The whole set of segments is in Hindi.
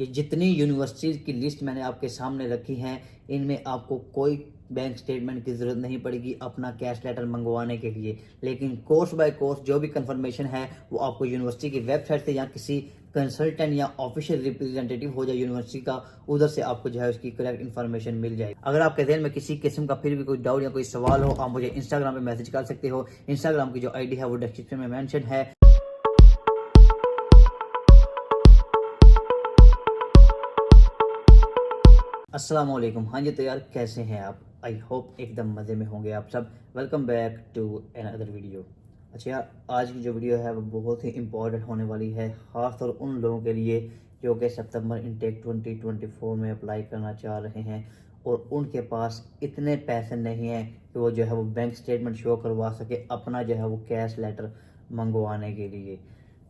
ये जितनी यूनिवर्सिटीज़ की लिस्ट मैंने आपके सामने रखी हैं, इनमें आपको कोई बैंक स्टेटमेंट की ज़रूरत नहीं पड़ेगी अपना कैश लेटर मंगवाने के लिए। लेकिन कोर्स बाय कोर्स जो भी कंफर्मेशन है, वो आपको यूनिवर्सिटी की वेबसाइट से या किसी कंसल्टेंट या ऑफिशियल रिप्रेजेंटेटिव हो जाए यूनिवर्सिटी का, उधर से आपको जो है उसकी करेक्ट इन्फॉर्मेशन मिल जाएगी। अगर आपके ज़हन में किसी किस्म का फिर भी कोई डाउट या कोई सवाल हो, आप मुझे इंस्टाग्राम पे मैसेज कर सकते हो। इंस्टाग्राम की जो आईडी है वो डिस्क्रिप्शन में मेंशन है। अस्सलाम वालेकुम। हाँ जी, तो यार कैसे हैं आप? आई होप एकदम मज़े में होंगे आप सब। Welcome back to another video. अच्छा यार, आज की जो वीडियो है वो बहुत ही इंपॉर्टेंट होने वाली है, ख़ासतौर उन लोगों के लिए जो कि सितंबर इनटेक 2024 में अप्लाई करना चाह रहे हैं और उनके पास इतने पैसे नहीं हैं कि वो जो है वो बैंक स्टेटमेंट शो करवा सके अपना जो है वो कैश लेटर मंगवाने के लिए।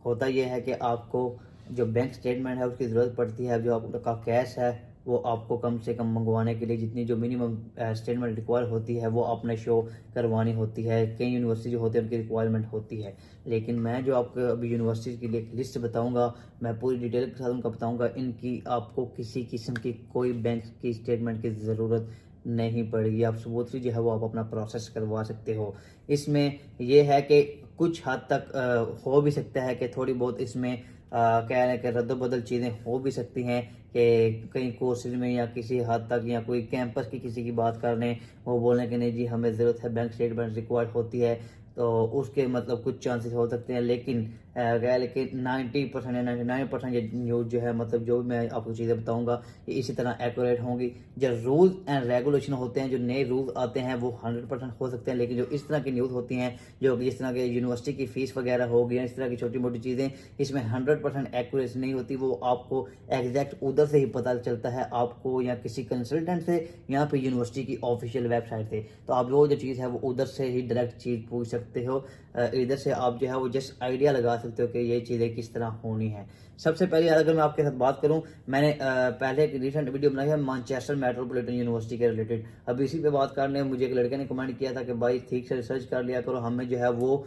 होता यह है कि आपको जो बैंक स्टेटमेंट है उसकी ज़रूरत पड़ती है। जो आपका कैश है वो आपको कम से कम मंगवाने के लिए जितनी जो मिनिमम स्टेटमेंट रिक्वायर होती है वो आपने शो करवानी होती है। कई यूनिवर्सिटी जो होती है उनकी रिक्वायरमेंट होती है, लेकिन मैं जो आपको अभी यूनिवर्सिटी के लिए एक लिस्ट बताऊंगा, मैं पूरी डिटेल के साथ उनका बताऊंगा। इनकी आपको किसी किस्म की कोई बैंक की स्टेटमेंट की ज़रूरत नहीं पड़ेगी। आप सबूतरी जो है वो आप अपना प्रोसेस करवा सकते हो। इसमें यह है कि कुछ हद तक हो भी सकता है कि थोड़ी बहुत इसमें क्या है कि रद्द-बदल चीज़ें हो भी सकती हैं कि कई कोर्सेज में या किसी हद तक या कोई कैंपस की किसी की बात कर लें, वो बोलें कि नहीं जी हमें ज़रूरत है, बैंक स्टेटमेंट रिक्वायर्ड होती है, तो उसके मतलब कुछ चांसेस हो सकते हैं। लेकिन क्या है, लेकिन 90% या 99% ये न्यूज़ जो है, मतलब जो भी मैं आपको चीज़ें बताऊंगा ये इसी तरह एक्यूरेट होंगी। जो रूल्स एंड रेगुलेशन होते हैं, जो नए रूल्स आते हैं वो 100% हो सकते हैं, लेकिन जो इस तरह की न्यूज़ होती हैं, जो जिस तरह के यूनिवर्सिटी की फ़ीस वगैरह हो गई, इस तरह की छोटी मोटी चीज़ें, इसमें 100% एक्यूरेसी नहीं होती। वो आपको एग्जैक्ट उधर से ही पता चलता है, आपको या किसी कंसल्टेंट से या फिर यूनिवर्सिटी की ऑफिशियल वेबसाइट से। तो आप वो जो चीज़ है वो उधर से ही डायरेक्ट चीज़ पूछ सकते हो। इधर से आप जो है वो जस्ट आइडिया लगा सकते हो कि ये चीज़ें किस तरह होनी है। सबसे पहले अगर मैं आपके साथ बात करूं, मैंने पहले एक रिसेंट वीडियो बनाई है मैनचेस्टर मेट्रोपॉलिटन यूनिवर्सिटी के रिलेटेड। अब इसी पे बात करने मुझे एक लड़के ने कमेंट किया था कि भाई ठीक से रिसर्च कर लिया करो, हमें जो है वो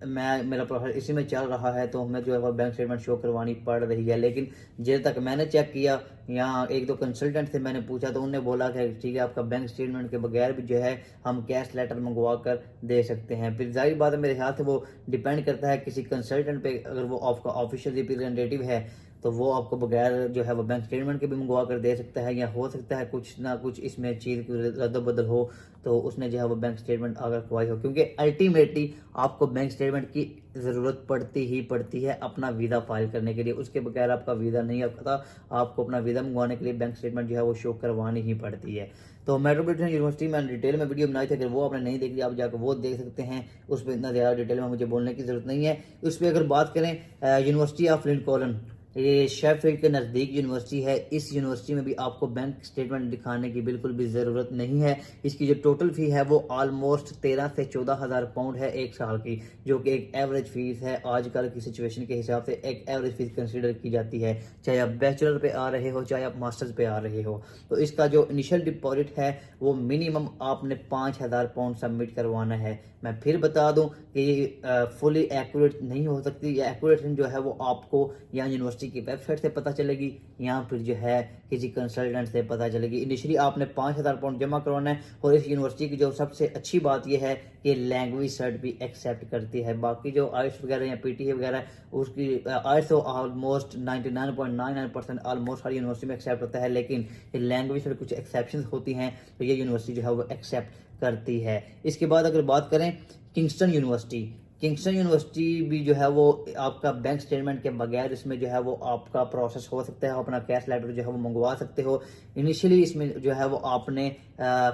मेरा प्रोफाइल इसी में चल रहा है तो हमें जो है वो बैंक स्टेटमेंट शो करवानी पड़ रही है। लेकिन जिस तक मैंने चेक किया, यहाँ एक दो कंसल्टेंट से मैंने पूछा तो उन्होंने बोला कि ठीक है, आपका बैंक स्टेटमेंट के बगैर भी जो है हम कैश लेटर मंगवा कर दे सकते हैं। फिर जाहिर बात है, मेरे ख्याल से वो डिपेंड करता है किसी कंसल्टेंट पे। अगर वो आपका ऑफिशियल रिप्रेजेंटेटिव है तो वो आपको बगैर जो है वो बैंक स्टेटमेंट के भी मंगवा कर दे सकता है, या हो सकता है कुछ ना कुछ इसमें चीज़ रद्द बदल हो तो उसने जो है वो बैंक स्टेटमेंट अगर खुआई हो, क्योंकि अल्टीमेटली आपको बैंक स्टेटमेंट की ज़रूरत पड़ती ही पड़ती है अपना वीज़ा फाइल करने के लिए। उसके बगैर आपका वीज़ा नहीं आता, आपको अपना वीज़ा मंगवाने के लिए बैंक स्टेटमेंट जो है वो शो करवानी ही पड़ती है। तो मेट्रोपॉलिटन यूनिवर्सिटी में डिटेल में वीडियो बनाई थी, अगर वो आपने नहीं देखी आप जाकर वो देख सकते हैं। उस पर इतना ज़्यादा डिटेल में मुझे बोलने की ज़रूरत नहीं है। उस पर अगर बात करें, यूनिवर्सिटी ऑफ लिंकॉलन, ये शेफील्ड के नज़दीक यूनिवर्सिटी है। इस यूनिवर्सिटी में भी आपको बैंक स्टेटमेंट दिखाने की बिल्कुल भी ज़रूरत नहीं है। इसकी जो टोटल फ़ी है वो ऑलमोस्ट 13 से 14 हज़ार पाउंड है एक साल की, जो कि एक एवरेज फ़ीस है। आजकल की सिचुएशन के हिसाब से एक एवरेज फ़ीस कंसीडर की जाती है, चाहे आप बैचलर पे आ रहे हो चाहे आप मास्टर्स पे आ रहे हो। तो इसका जो इनिशियल डिपॉजिट है वो मिनिमम आपने 5,000 पाउंड सबमिट करवाना है। मैं फिर बता दूं कि ये फुली एक्यूरेट नहीं हो सकती। ये एक्यूरेशन जो है वो आपको या यूनिवर्सिटी की वेबसाइट से पता चलेगी या फिर जो है किसी कंसल्टेंट से पता चलेगी। इनिशियली आपने 5,000 पाउंड जमा करवाना है। और इस यूनिवर्सिटी की जो सबसे अच्छी बात यह है कि लैंग्वेज सर्ट भी एक्सेप्ट करती है। बाकी जो आइट्स वगैरह या पीटीए वगैरह, उसकी आइट्स तो ऑलमोस्ट 99.99% ऑलमोस्ट हर यूनिवर्सिटी में एक्सेप्ट होता है, लेकिन लैंग्वेज सर्ट कुछ एक्सेप्शन होती हैं, तो ये यूनिवर्सिटी जो है वो एक्सेप्ट करती है। इसके बाद अगर बात करें किंगस्टन यूनिवर्सिटी, किंगस्टन यूनिवर्सिटी भी जो है वो आपका बैंक स्टेटमेंट के बगैर इसमें जो है वो आपका प्रोसेस हो सकता है, अपना कैश लेटर जो है वो मंगवा सकते हो। इनिशियली इसमें जो है वो आपने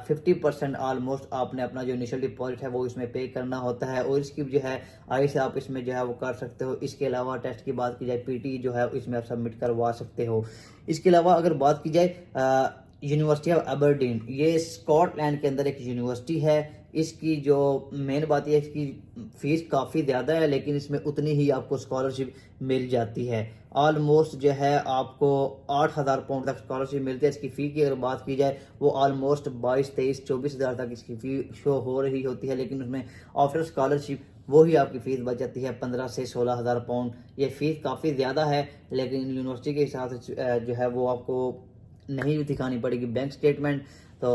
50% ऑलमोस्ट आपने अपना जो इनिशियल डिपॉजिट है वो इसमें पे करना होता है, और इसकी जो है आई से आप इसमें जो है वो कर सकते हो। इसके अलावा टेस्ट की बात की जाए, पीटी जो है इसमें आप सबमिट करवा सकते हो। इसके अलावा अगर बात की जाए यूनिवर्सिटी ऑफ एबरडीन, ये स्कॉटलैंड के अंदर एक यूनिवर्सिटी है। इसकी जो मेन बात यह है, इसकी फीस काफ़ी ज़्यादा है, लेकिन इसमें उतनी ही आपको स्कॉलरशिप मिल जाती है। ऑलमोस्ट जो है आपको 8,000 पाउंड तक स्कॉलरशिप मिलती है। इसकी फ़ी की अगर बात की जाए वो ऑलमोस्ट 22, 23, 24 हज़ार तक इसकी फ़ी शो हो रही होती है, लेकिन उसमें आफ्टर स्कॉलरशिप वो ही आपकी फ़ीस बच जाती है 15 से 16,000 पाउंड। ये फ़ीस काफ़ी ज़्यादा है, लेकिन यूनिवर्सिटी के हिसाब से जो है वो आपको नहीं दिखानी पड़ेगी बैंक स्टेटमेंट। तो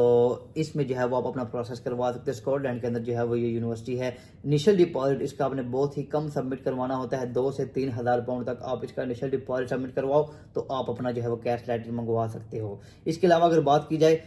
इसमें जो है वो आप अपना प्रोसेस करवा सकते हैं। स्कॉटलैंड के अंदर जो है वो ये यूनिवर्सिटी है। इनिशियल डिपॉजिट इसका आपने बहुत ही कम सबमिट करवाना होता है, 2 से 3,000 पाउंड तक आप इसका इनिशियल डिपॉजिट सबमिट करवाओ तो आप अपना जो है वो कैश लेटर मंगवा सकते हो। इसके अलावा अगर बात की जाए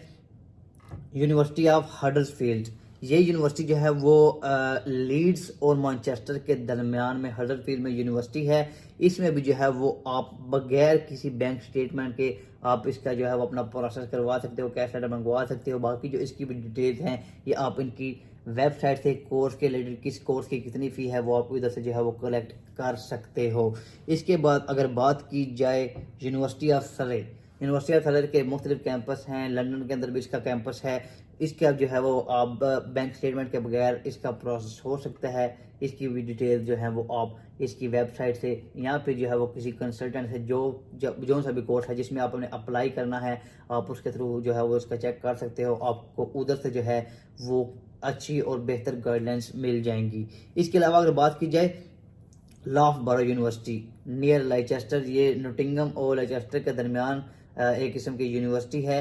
यूनिवर्सिटी ऑफ हडर्सफील्ड, ये यूनिवर्सिटी जो है वो लीड्स और मैनचेस्टर के दरमियान में हडर्सफील्ड में यूनिवर्सिटी है। इसमें भी जो है वो आप बगैर किसी बैंक स्टेटमेंट के आप इसका जो है वो अपना प्रोसेस करवा सकते हो, कैश लेटर मंगवा सकते हो। बाकी जो इसकी भी डिटेल्स हैं ये आप इनकी वेबसाइट से कोर्स के रिलेटेड किस कोर्स की कितनी फ़ी है वो आप इधर से जो है वो कलेक्ट कर सकते हो। इसके बाद अगर बात की जाए यूनिवर्सिटी ऑफ सरे, यूनिवर्सिटी ऑफ सरे के मुख्तलिफ कैंपस हैं, लंदन के अंदर भी इसका कैंपस है। इसके अब जो है वो आप बैंक स्टेटमेंट के बगैर इसका प्रोसेस हो सकता है। इसकी भी डिटेल जो है वो आप इसकी वेबसाइट से या फिर जो है वो किसी कंसल्टेंट से जो सा भी कोर्स है जिसमें आपने अप्लाई करना है आप उसके थ्रू जो है वो इसका चेक कर सकते हो। आपको उधर से जो है वो अच्छी और बेहतर गाइडलाइंस मिल जाएंगी। इसके अलावा अगर बात की जाए लॉफ्टबरो यूनिवर्सिटी नियर लेचेस्टर, ये नोटिंगम और लेचेस्टर के दरमियान एक किस्म की यूनिवर्सिटी है।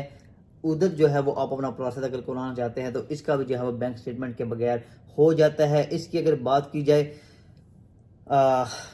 उधर जो है वो आप अपना प्रोसेस अगर कराना चाहते हैं तो इसका भी जो है वो बैंक स्टेटमेंट के बगैर हो जाता है। इसकी अगर बात की जाए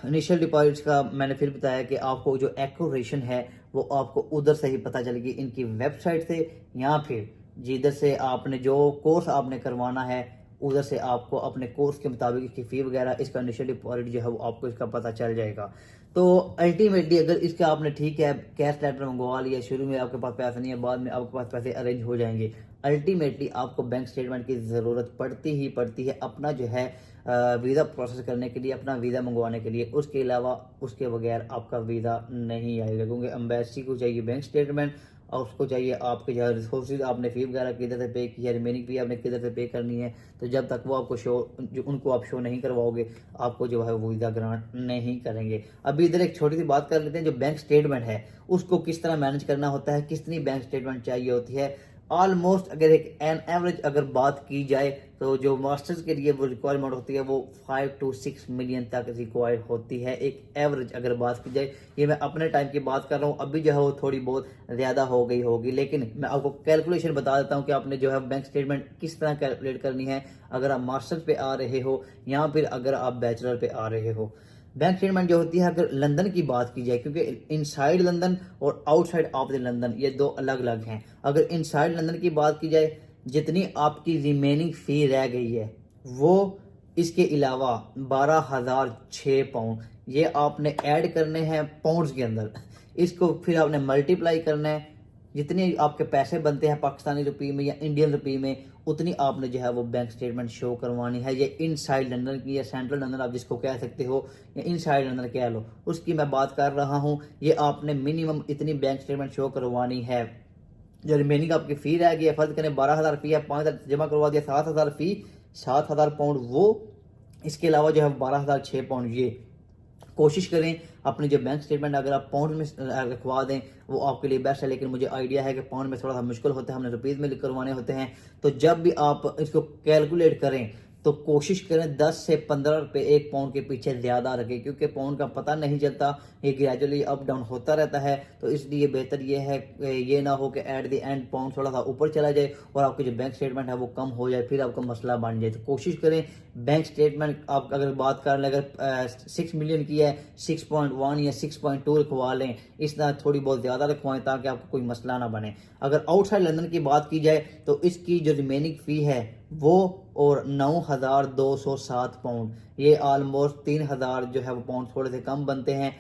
इनिशियल डिपॉजिट्स का, मैंने फिर बताया कि आपको जो एक्यूरेशन है वो आपको उधर से ही पता चलेगी, इनकी वेबसाइट से या फिर जिधर से आपने जो कोर्स आपने करवाना है उधर से आपको अपने कोर्स के मुताबिक इसकी फ़ी वगैरह इसका इनिशियल डिपॉजिट जो है वो आपको इसका पता चल जाएगा। तो अल्टीमेटली अगर इसका आपने ठीक है कैश लेटर मंगवा लिया, शुरू में आपके पास पैसा नहीं है, बाद में आपके पास पैसे अरेंज हो जाएंगे, अल्टीमेटली आपको बैंक स्टेटमेंट की ज़रूरत पड़ती है अपना जो है वीज़ा प्रोसेस करने के लिए, अपना वीज़ा मंगवाने के लिए। उसके अलावा उसके बगैर आपका वीज़ा नहीं आएगा, क्योंकि एम्बेसी को चाहिए बैंक स्टेटमेंट और उसको चाहिए आपके जो रिसोर्सेज आपने फ़ी वगैरह किधर से पे की है, रिमेनिंग फ़ी आपने किधर से पे करनी है। तो जब तक वो आपको जो उनको आप शो नहीं करवाओगे आपको जो है वो वीज़ा ग्रांट नहीं करेंगे। अभी इधर एक छोटी सी बात कर लेते हैं, जो बैंक स्टेटमेंट है उसको किस तरह मैनेज करना होता है, कितनी बैंक स्टेटमेंट चाहिए होती है। ऑलमोस्ट अगर एक एन एवरेज अगर बात की जाए तो जो मास्टर्स के लिए वो रिक्वायरमेंट होती है वो 5 to 6 मिलियन तक रिक्वायर्ड होती है, एक एवरेज अगर बात की जाए। ये मैं अपने टाइम की बात कर रहा हूँ, अभी जो है वो थोड़ी बहुत ज़्यादा हो गई होगी, लेकिन मैं आपको कैलकुलेशन बता देता हूँ कि आपने जो है बैंक स्टेटमेंट किस तरह कैलकुलेट करनी है अगर आप मास्टर्स पे आ रहे हो या फिर अगर आप बैचलर पे आ रहे हो। बैंक स्टेटमेंट जो होती है अगर लंदन की बात की जाए, क्योंकि इनसाइड लंदन और आउटसाइड ऑफ द लंदन ये दो अलग अलग हैं। अगर इनसाइड लंदन की बात की जाए, जितनी आपकी रिमेनिंग फ़ी रह गई है वो इसके अलावा 12,006 पाउंड ये आपने ऐड करने हैं पाउंड्स के अंदर। इसको फिर आपने मल्टीप्लाई करना है, जितने आपके पैसे बनते हैं पाकिस्तानी रुपये में या इंडियन रुपये में उतनी आपने जो है वो बैंक स्टेटमेंट शो करवानी है। ये इनसाइड लंदन की या सेंट्रल लंदन आप जिसको कह सकते हो या इनसाइड लंदन कह लो, उसकी मैं बात कर रहा हूँ। ये आपने मिनिमम इतनी बैंक स्टेटमेंट शो करवानी है। जो रिमेनिंग आपकी फ़ी रह गई है, फर्ज करें 12,000 फ़ी है, 5,000 जमा करवा दिया, 7,000 फ़ी, 7,000 पाउंड वो, इसके अलावा जो है 12,006 पाउंड ये। कोशिश करें अपनी जो बैंक स्टेटमेंट अगर आप पाउंड में रखवा दें वो आपके लिए बेस्ट है, लेकिन मुझे आइडिया है कि पाउंड में थोड़ा सा मुश्किल होता है, हमने रुपीज़ में करवाने होते हैं। तो जब भी आप इसको कैलकुलेट करें तो कोशिश करें 10 से 15 रुपये एक पाउंड के पीछे ज़्यादा रखें, क्योंकि पाउंड का पता नहीं चलता, ये ग्रेजुअली अप डाउन होता रहता है। तो इसलिए बेहतर ये है ये ना हो कि एट द एंड पाउंड थोड़ा सा ऊपर चला जाए और आपकी जो बैंक स्टेटमेंट है वो कम हो जाए, फिर आपका मसला बन जाए। तो कोशिश करें बैंक स्टेटमेंट आप अगर बात कर लें, अगर 6 मिलियन की है 6.1 या 6.2 रखवा लें, इस तरह थोड़ी बहुत ज़्यादा रखवाएं ताकि आपको कोई मसला ना बने। अगर आउटसाइड लंदन की बात की जाए तो इसकी जो रिमेनिंग फ़ी है वो और 9,207 पाउंड, ये आलमोस्ट 3,000 जो है वो पाउंड थोड़े से कम बनते हैं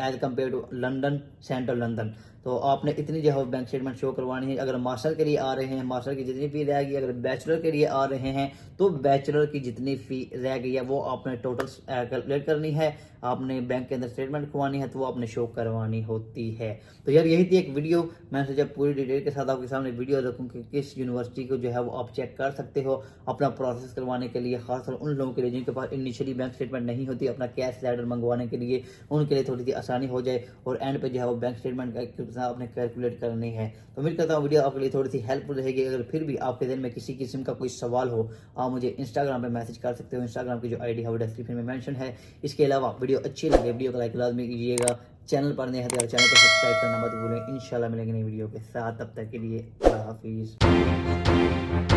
as compare to London, central London. तो आपने इतनी जो है बैंक स्टेटमेंट शो करवानी है। अगर मास्टर के लिए आ रहे हैं मास्टर की जितनी फ़ी रहेगी, अगर बैचलर के लिए आ रहे हैं तो बैचलर की जितनी फ़ी रह गई है वो आपने टोटल कैलकुलेट करनी है, आपने बैंक के अंदर स्टेटमेंट खुवानी है तो वो आपने शो करवानी होती है। तो यार यही थी एक वीडियो, मैंने सोचा पूरी डिटेल के साथ आपके सामने वीडियो रखूँ कि किस यूनिवर्सिटी को जो है वो आप चेक कर सकते हो। अपना प्रोसेस करवाने के लिए, खासकर उन लोगों के लिए जिनके पास इनिशियली बैंक स्टेटमेंट नहीं होती, अपना कैश लेटर मंगवाने के लिए उनके लिए थोड़ी सी आसानी हो जाए और एंड पे जो है वो बैंक स्टेटमेंट का आपने कैलकुलेट करनी है। तो उम्मीद करता हूँ वीडियो आपके लिए थोड़ी सी हेल्पफुल रहेगी। अगर फिर भी आपके दिन में किसी किस्म का कोई सवाल हो, आप मुझे इंस्टाग्राम पे मैसेज कर सकते हो। इंस्टाग्राम की जो आईडी है वो डिस्क्रिप्शन में मेंशन है। इसके अलावा वीडियो अच्छी लगे वीडियो को लाइक लाजमी कीजिएगा। चैनल पर नए हैं तो चैनल को सब्सक्राइब करना मत भूलें। इंशाल्लाह मिलेंगे नई वीडियो के साथ, तब तक के लिए अल्लाह हाफिज़।